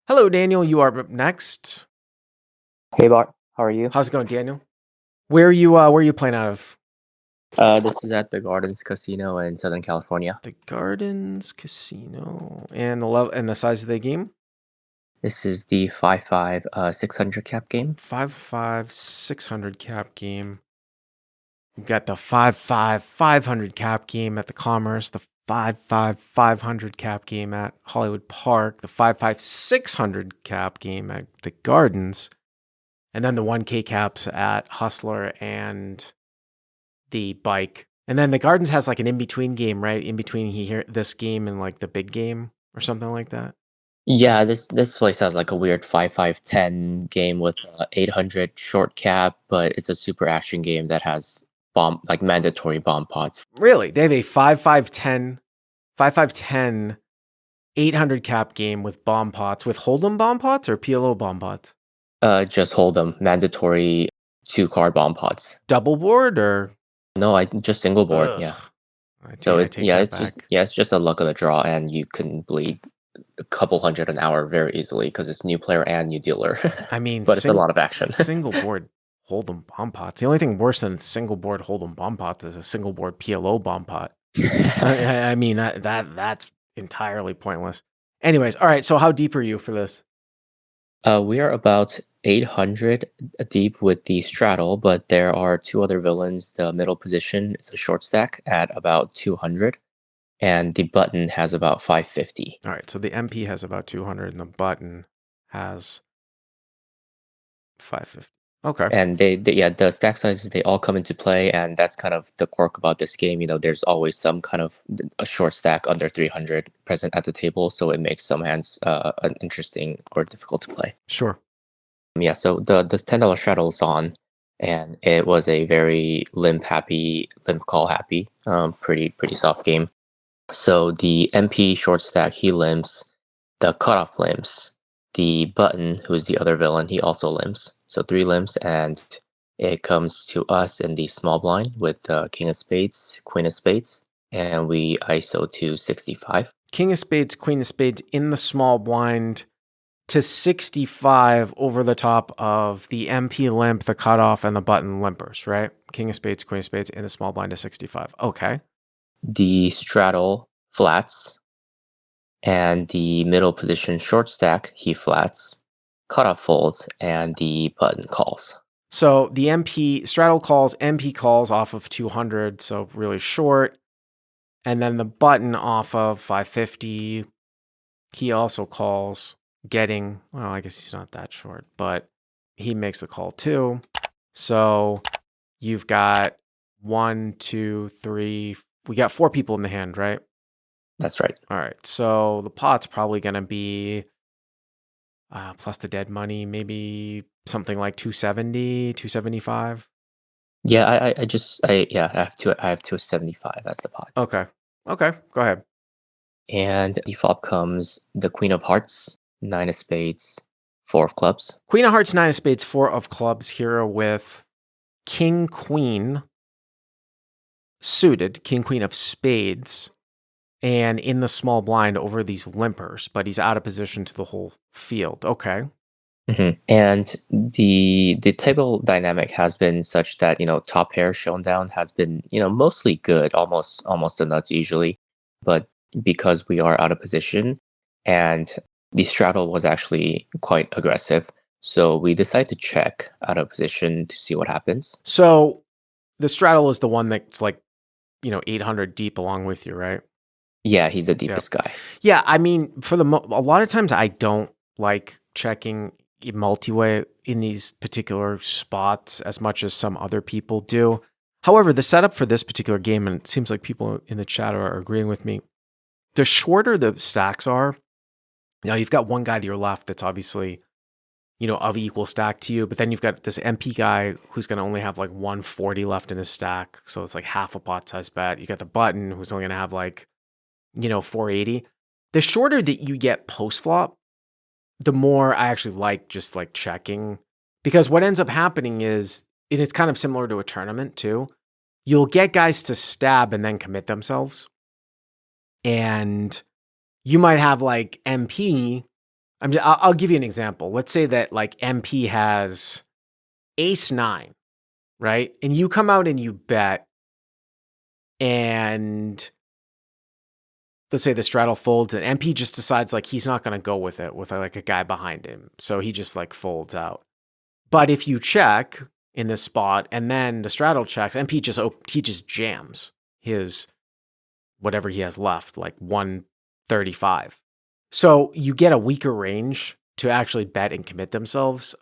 Hello, Daniel. You are up next. Hey Bart, how are you? How's it going, Daniel? Where are you playing out of? This is at the Gardens Casino in Southern California. The Gardens Casino. And the size of the game? This is the 5-5 600 cap game. 5-5 600 cap game. We've got the 5-5 500 cap game at the Commerce, the 5-5 500 cap game at Hollywood Park, the 5-5 600 cap game at the Gardens, and then the 1K caps at Hustler and the Bike. And then the Gardens has like an in-between game, right? In between this game and like the big game or something like that. Yeah, this place has like a weird 5-5-10 game with 800 short cap, but it's a super action game that has mandatory bomb pods. Really? They have a 5-5-10, 5-5-10, 800 cap game with bomb pots, with Hold'em bomb pots or PLO bomb pots? Just hold them, mandatory 2 card bomb pods. Double board or? No, I just single board. Ugh. Yeah. I So take that back. it's just a luck of the draw, and you can bleed a couple hundred an hour very easily because it's new player and new dealer. I mean, But it's a lot of action. single board Hold'em bomb pots. The only thing worse than single board Hold'em bomb pots is a single board PLO bomb pot. I mean that's entirely pointless. Anyways, all right. So how deep are you for this? We are about 800 deep with the straddle, but there are 2 other villains. The middle position is a short stack at about 200, and the button has about 550. All right. So the MP has about 200, and the button has 550. Okay. And the stack sizes, they all come into play, and that's kind of the quirk about this game. There's always some kind of a short stack under 300 present at the table, so it makes some hands interesting or difficult to play. Sure. Yeah, so the $10 straddle's on, and it was a very limp call happy, pretty soft game. So the MP short stack, he limps, the cutoff limps, the button, who's the other villain, he also limps. So 3 limps, and it comes to us in the small blind with King of Spades, Queen of Spades, and we ISO to 65. King of Spades, Queen of Spades in the small blind to 65 over the top of the MP limp, the cutoff, and the button limpers, right? King of Spades, Queen of Spades in the small blind to 65. Okay. The straddle flats, and the middle position short stack, he flats, cutoff folds, and the button calls. So the MP straddle calls, MP calls off of 200, so really short. And then the button off of 550, he also calls, getting, well, I guess he's not that short, but he makes the call too. So you've got 1, 2, 3, we got 4 people in the hand, right? That's right. All right. So the pot's probably going to be plus the dead money, maybe something like 270, 275. Yeah, I have 275 as the pot. Okay. Go ahead. And the flop comes the Queen of Hearts, 9 of Spades, 4 of Clubs. Queen of Hearts, 9 of Spades, 4 of Clubs here with King, Queen suited, King, Queen of Spades, and in the small blind over these limpers, but he's out of position to the whole field. Okay. Mm-hmm. And the table dynamic has been such that top pair shown down has been mostly good, almost the nuts usually, but because we are out of position and the straddle was actually quite aggressive, so we decided to check out of position to see what happens. So the straddle is the one that's like 800 deep along with you, right? Yeah, he's the deepest guy. Yeah, I mean, a lot of times I don't like checking multi-way in these particular spots as much as some other people do. However, the setup for this particular game, and it seems like people in the chat are agreeing with me, the shorter the stacks are, you've got one guy to your left that's obviously, of equal stack to you, but then you've got this MP guy who's going to only have like 140 left in his stack, so it's like half a pot size bet. You got the button who's only going to have like 480. The shorter that you get post flop, the more I actually like just like checking, because what ends up happening is it is kind of similar to a tournament too. You'll get guys to stab and then commit themselves. And you might have like MP I'll give you an example. Let's say that like MP has ace nine, right? And you come out and you bet, and let's say the straddle folds, and MP just decides like he's not going to go with it with like a guy behind him. So he just like folds out. But if you check in this spot and then the straddle checks, MP he just jams his whatever he has left, like 135. So you get a weaker range to actually bet and commit themselves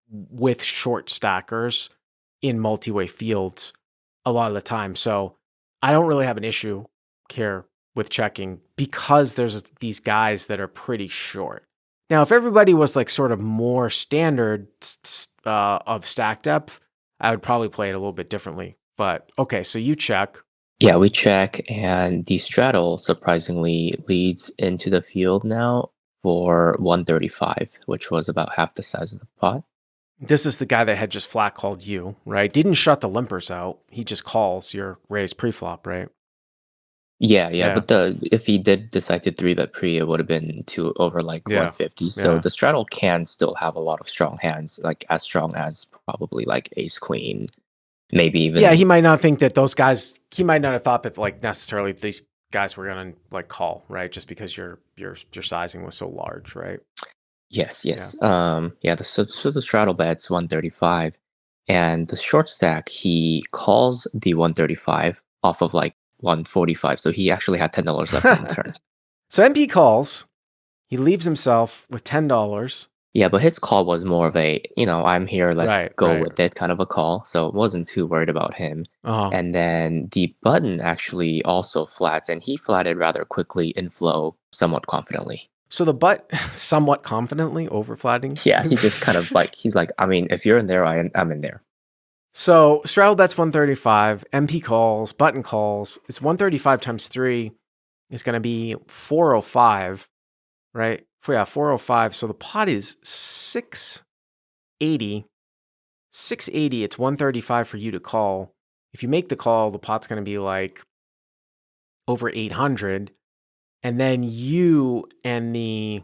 with short stackers in multi-way fields a lot of the time. So I don't really have an issue here with checking because there's these guys that are pretty short. Now, if everybody was like sort of more standard of stack depth, I would probably play it a little bit differently. But okay, so you check. Yeah, we check, and the straddle surprisingly leads into the field now for 135, which was about half the size of the pot. This is the guy that had just flat called you, right? Didn't shut the limpers out. He just calls your raised preflop, right? Yeah, Yeah. but if he did decide to three bet pre, it would have been to over like Yeah. 150. So Yeah. the straddle can still have a lot of strong hands, like as strong as probably like ace queen, maybe even. Yeah, he might not think that those guys. He might not have thought that like necessarily these guys were gonna like call, right? Just because your sizing was so large, right? Yes. So the straddle bet's 135, and the short stack he calls the 135 off of like 145. So he actually had $10 left in the turn. So MP calls. He leaves himself with $10. Yeah, but his call was more of a, I'm here, let's go with it kind of a call. So wasn't too worried about him. Uh-huh. And then the button actually also flats, and he flatted rather quickly in flow, somewhat confidently. So the butt somewhat confidently over flatting. Yeah, he just kind of like, he's like, I mean, if you're in there, I'm in there. So straddle bets 135, MP calls, button calls. It's 135 times 3 is going to be 405, right? Yeah, 405. So the pot is 680. 680, it's 135 for you to call. If you make the call, the pot's going to be like over 800. And then you and the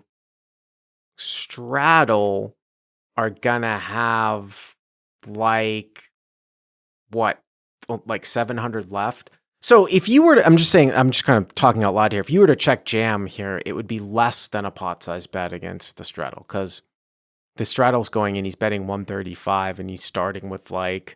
straddle are going to have like what, like 700 left. So if you were to, I'm just kind of talking out loud here. If you were to check jam here, it would be less than a pot size bet against the straddle because the straddle's going in, he's betting 135 and he's starting with like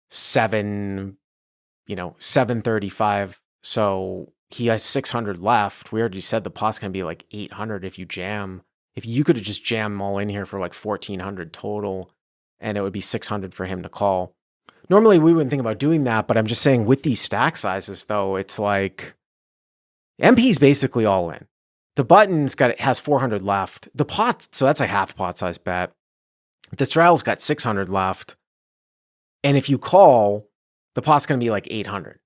735. So he has 600 left. We already said the pot's going to be like 800 if you jam. If you could have just jammed them all in here for like 1400 total, and it would be 600 for him to call. Normally, we wouldn't think about doing that, but I'm just saying with these stack sizes, though, it's like MP's basically all in. The button's has 400 left. The pot, so that's a half pot size bet. The straddle's got 600 left. And if you call, the pot's going to be like 800.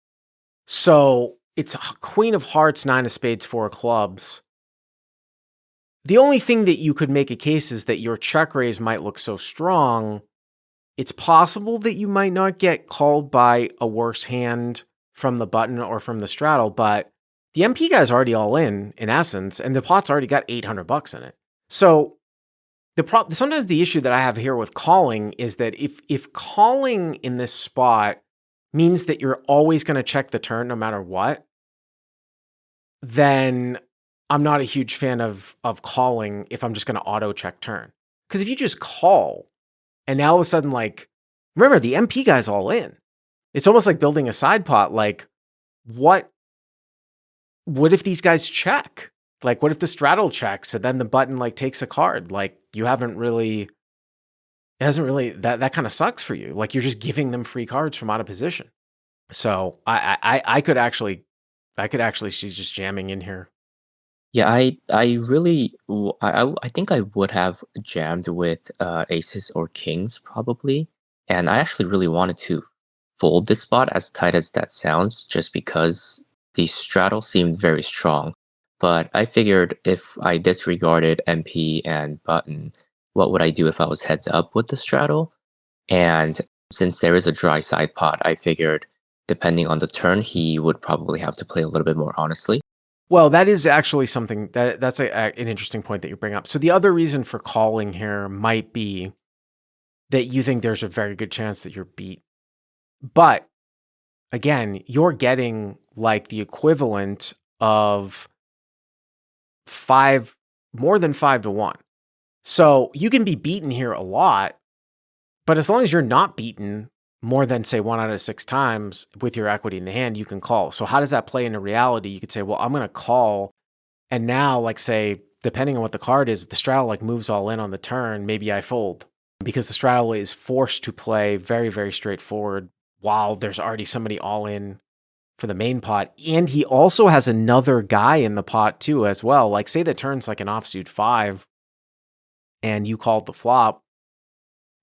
So it's queen of hearts, 9 of spades, 4 of clubs. The only thing that you could make a case is that your check raise might look so strong. It's possible that you might not get called by a worse hand from the button or from the straddle, but the MP guy's already all in essence, and the pot's already got $800 in it. So sometimes the issue that I have here with calling is that if calling in this spot means that you're always going to check the turn no matter what, then I'm not a huge fan of calling if I'm just going to auto check turn. Because if you just call, and now all of a sudden, like, remember, the MP guy's all in. It's almost like building a side pot. Like, what if these guys check? Like, what if the straddle checks and then the button, like, takes a card? Like, it hasn't really, that kind of sucks for you. Like, you're just giving them free cards from out of position. So I could actually see just jamming in here. Yeah, I really I think I would have jammed with aces or kings probably, and I actually really wanted to fold this spot as tight as that sounds, just because the straddle seemed very strong. But I figured if I disregarded MP and button, what would I do if I was heads up with the straddle? And since there is a dry side pot, I figured depending on the turn, he would probably have to play a little bit more honestly. Well, that is actually something that's an interesting point that you bring up. So the other reason for calling here might be that you think there's a very good chance that you're beat. But again, you're getting like the equivalent of more than 5-1. So you can be beaten here a lot, but as long as you're not beaten more than, say, 1 out of 6 times with your equity in the hand, you can call. So how does that play into reality? You could say, well, I'm going to call. And now, like, say, depending on what the card is, if the straddle like moves all in on the turn, maybe I fold because the straddle is forced to play very, very straightforward while there's already somebody all in for the main pot. And he also has another guy in the pot too as well. Like, say the turn's like an offsuit 5 and you called the flop.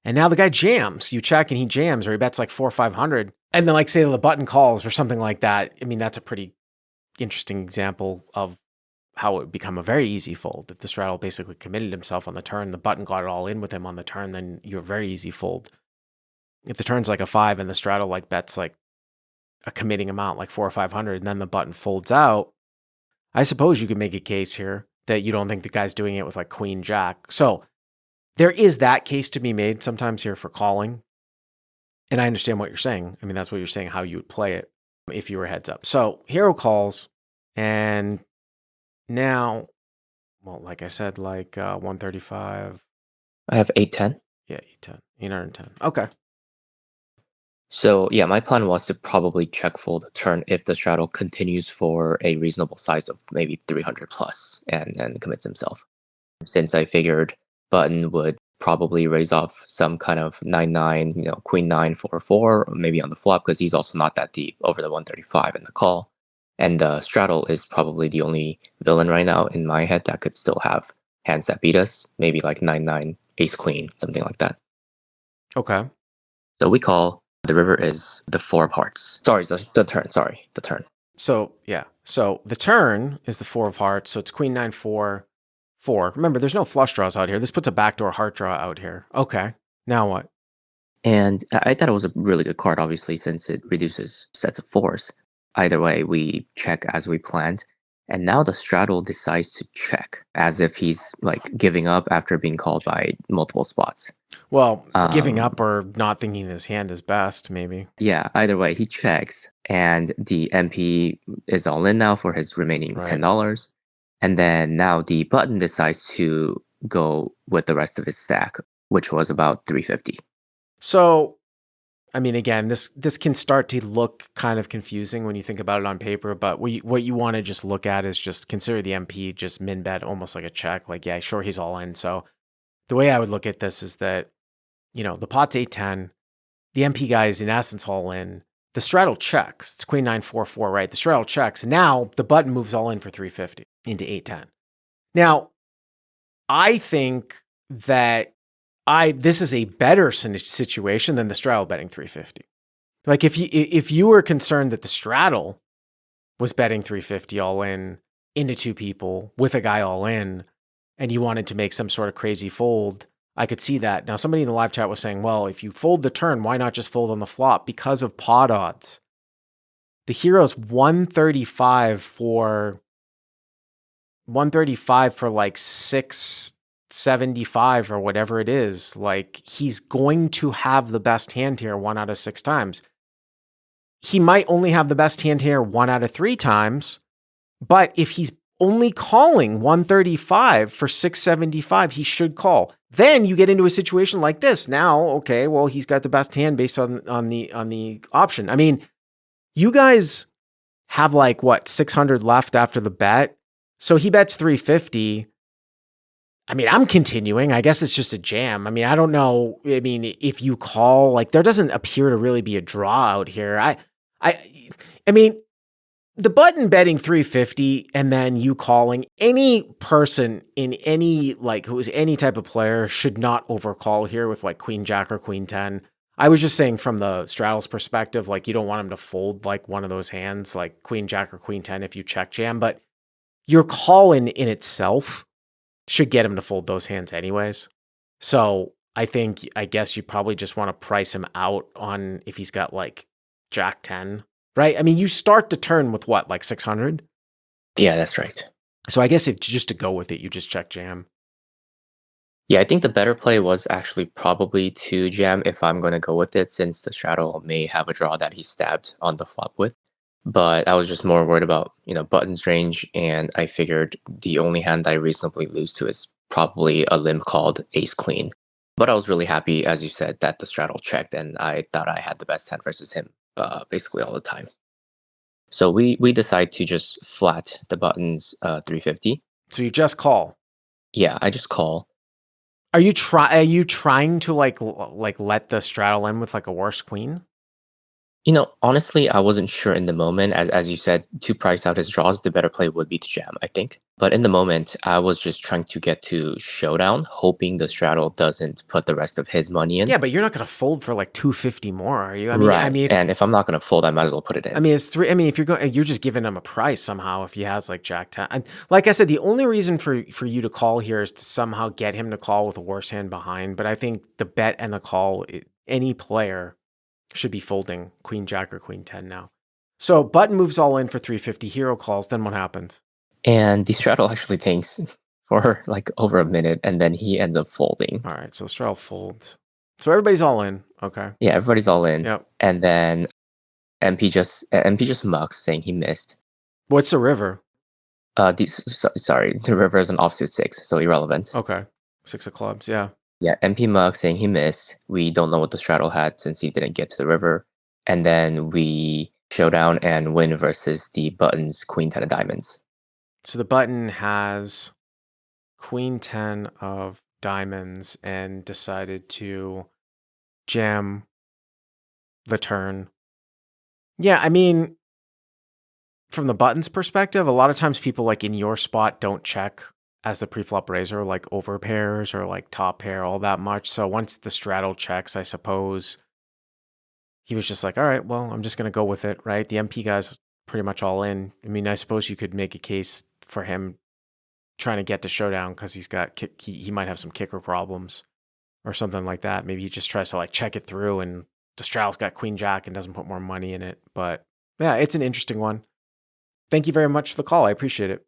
And now the guy jams. You check and he jams, or he bets like 400 or 500. And then, like, say the button calls or something like that. I mean, that's a pretty interesting example of how it would become a very easy fold. If the straddle basically committed himself on the turn, the button got it all in with him on the turn, then you're a very easy fold. If the turn's like a 5 and the straddle like bets like a committing amount, like 400 or 500, and then the button folds out, I suppose you could make a case here that you don't think the guy's doing it with like queen jack. So there is that case to be made sometimes here for calling. And I understand what you're saying. I mean, that's what you're saying, how you would play it if you were heads up. So hero calls, and now, well, like I said, like 135. I have 8-10. Yeah, 810. 810. Okay. So yeah, my plan was to probably check fold the turn if the straddle continues for a reasonable size of maybe 300 plus and commits himself. Since I figured button would probably raise off some kind of 9-9, queen 9 4-4, maybe on the flop because he's also not that deep over the 135 in the call. And straddle is probably the only villain right now in my head that could still have hands that beat us, maybe like 9-9, ace queen, something like that. Okay. So we call. The river is the 4 of hearts. Sorry, the turn. Sorry, the turn. So, yeah. So the turn is the 4 of hearts. So it's queen 9 4 4. Remember, there's no flush draws out here. This puts a backdoor heart draw out here. Okay. Now what? And I thought it was a really good card, obviously, since it reduces sets of 4s. Either way, we check as we planned. And now the straddle decides to check as if he's like giving up after being called by multiple spots. Well, giving up or not thinking his hand is best, maybe. Yeah, either way, he checks, and the MP is all in now for his remaining $10. And then now the button decides to go with the rest of his stack, which was about 350. So, I mean, again, this can start to look kind of confusing when you think about it on paper, but what you want to just look at is just consider the MP just min bet almost like a check. Like, yeah, sure, he's all in. So the way I would look at this is that, the pot's 8-10, the MP guy is in essence all in. The straddle checks. It's queen 9 4-4, right? The straddle checks. Now the button moves all in for 350 into 8-10. Now, I think that this is a better situation than the straddle betting 350. Like if you were concerned that the straddle was betting 350 all in into 2 people with a guy all in, and you wanted to make some sort of crazy fold, I could see that. Now, somebody in the live chat was saying, well, if you fold the turn, why not just fold on the flop? Because of pot odds. The hero's 135 for like 675 or whatever it is. Like, he's going to have the best hand here 1 out of 6 times. He might only have the best hand here 1 out of 3 times, but if he's only calling 135 for 675, he should call. Then you get into a situation like this. Now, okay, well, he's got the best hand based on the option. I mean, you guys have like what, 600 left after the bet. So he bets 350. I mean, I'm continuing. I guess it's just a jam. I mean, I don't know. I mean, if you call, like, there doesn't appear to really be a draw out here. I mean, the button betting 350 and then you calling, any person in any, like, who is any type of player should not overcall here with like queen jack or queen 10. I was just saying from the straddle's perspective, like, you don't want him to fold like one of those hands, like queen jack or queen 10 if you check jam, but your call in itself should get him to fold those hands anyways. So I guess you probably just want to price him out on if he's got like jack 10. Right? I mean, you start the turn with what, like 600? Yeah, that's right. So I guess if just to go with it, you just check jam. Yeah, I think the better play was actually probably to jam if I'm going to go with it, since the straddle may have a draw that he stabbed on the flop with. But I was just more worried about, buttons range, and I figured the only hand I reasonably lose to is probably a limp called ace queen. But I was really happy, as you said, that the straddle checked, and I thought I had the best hand versus him basically all the time. So we decide to just flat the buttons 350. So you just call. Yeah, I just call. Are you trying to like let the straddle in with like a worse queen? Honestly, I wasn't sure in the moment. As you said, to price out his draws, the better play would be to jam, I think. But in the moment, I was just trying to get to showdown, hoping the straddle doesn't put the rest of his money in. Yeah, but you're not gonna fold for like 250 more, are you? I mean, I Right. mean, And if I'm not gonna fold, I might as well put it I in. mean, it's three. I mean, if you're just giving him a price somehow. If he has like Jack 10, and like I said, the only reason for you to call here is to somehow get him to call with a worse hand behind. But I think the bet and the call, any player should be folding Queen Jack or Queen 10 now. So button moves all in for 350. Hero calls. Then what happens? And the straddle actually takes for like over a minute, and then he ends up folding. All right, so straddle folds. So everybody's all in. Okay. Yeah, everybody's all in. Yep. And then MP just mucks, saying he missed. What's the river? Sorry, the river is an offsuit six, so irrelevant. Okay. Six of clubs. Yeah. Yeah, MP Mug saying he missed. We don't know what the straddle had since he didn't get to the river. And then we showdown and win versus the buttons Queen 10 of diamonds. So the button has Queen 10 of diamonds and decided to jam the turn. Yeah, I mean, from the button's perspective, a lot of times people like in your spot don't check as the preflop raiser, like over pairs or like top pair all that much. So once the straddle checks, I suppose he was just like, all right, well, I'm just going to go with it, right? The MP guy's pretty much all in. I mean, I suppose you could make a case for him trying to get to showdown because he might have some kicker problems or something like that. Maybe he just tries to like check it through and the straddle's got Queen Jack and doesn't put more money in it. But yeah, it's an interesting one. Thank you very much for the call. I appreciate it.